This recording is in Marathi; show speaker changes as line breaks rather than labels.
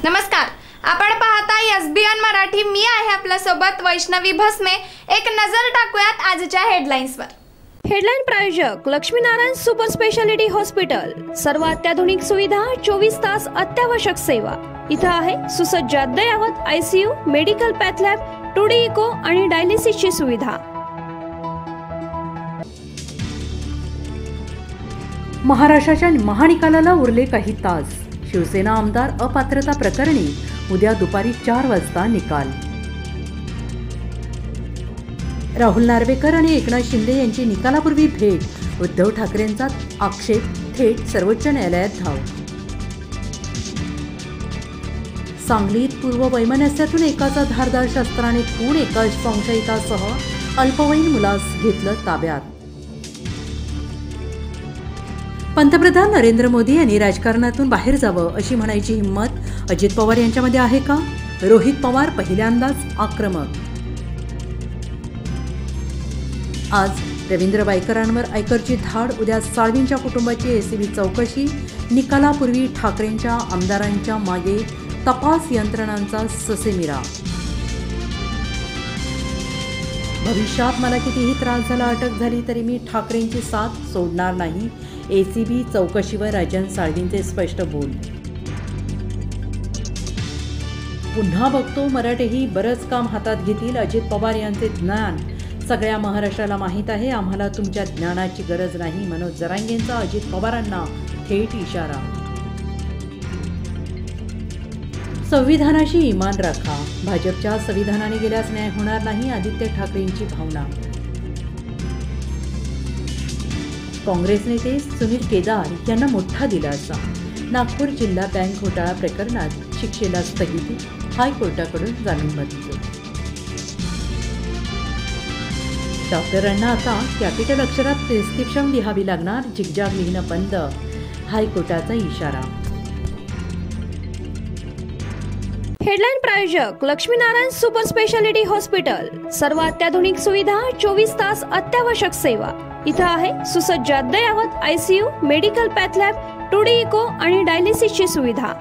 नमस्कार, आपण पाहता एसबीएन मराठी। मी आहे आपल्या सोबत वैष्णवी भस्मे। एक नजर टाकूयात आजच्या हेडलाईन्सवर।
हेडलाईन प्रायोजक लक्ष्मीनारायण सुपर स्पेशालिटी हॉस्पिटल। सर्व अत्याधुनिक सुविधा, 24 तास अत्यावश्यक सेवा। इथं आहे सुसज्ज अद्ययावत ICU, medical path lab, 2D echo आणि डायलिसिसची सुविधा।
महाराष्ट्राच्या महानिकालाला उरले काही तास। शिवसेना आमदार अपात्रता प्रकरणी उद्या दुपारी 4 वाजता निकाल। राहुल नार्वेकर आणि एकनाथ शिंदे यांची निकालापूर्वी भेट। उद्धव ठाकरेंचा आक्षेप, थेट सर्वोच्च न्यायालयात धाव। सांगलीत पूर्व वैमनस्यातून एकाचा धारदार शस्त्राने खून, एका संशयितासह अल्पवयीन मुलास घेतलं ताब्यात। पंतप्रधान नरेंद्र मोदी यांनी राजकारणातून बाहेर जावं अशी म्हणायची हिंमत अजित पवार यांच्यामध्ये आहे का? रोहित पवार पहिल्यांदाच आक्रमक। आज रवींद्र वायकरांवर आयकरची धाड, उद्या साळवींच्या कुटुंबाची एसीबी चौकशी। निकालापूर्वी ठाकरेंच्या आमदारांच्या मागे तपास यंत्रणांचा ससेमिरा। भविष्यात मला कितीही त्रास झाला, अटक झाली तरी मी ठाकरेंची साथ सोडणार नाही। एसीबी चौकशीवर राजन साळवींचे स्पष्ट बोल। पुन्हा बघतो मराठेही बरंच काम हातात घेतील। अजित पवार यांचे ज्ञान सगळ्या महाराष्ट्राला माहीत आहे, आम्हाला तुमच्या ज्ञानाची गरज नाही। मनोज जरांगेंचा अजित पवारांना थेट इशारा। संविधानाशी इमान राखा, भाजपच्या संविधानाने गेल्यास न्याय होणार नाही, आदित्य ठाकरेंची भावना। काँग्रेस नेते सुनील केदार यांना मोठा दिलासा। नागपूर जिल्हा बँक घोटाळा प्रकरणात शिक्षेला स्थगिती, हायकोर्टाकडून जामीन मंजूर। डॉक्टरांना आता कॅपिटल अक्षरात प्रिस्क्रिप्शन लिहावी लागणार, झिगझॅग लिहिणं बंद, हायकोर्टाचा इशारा।
हेडलाईन प्रायोजक लक्ष्मीनारायण सुपर स्पेशालिटी हॉस्पिटल। सर्व अत्याधुनिक सुविधा, 24 तास अत्यावश्यक सेवा। इथं आहे सुसज्ज अद्ययावत ICU, medical path lab, 2D echo आणि डायलिसिसची सुविधा।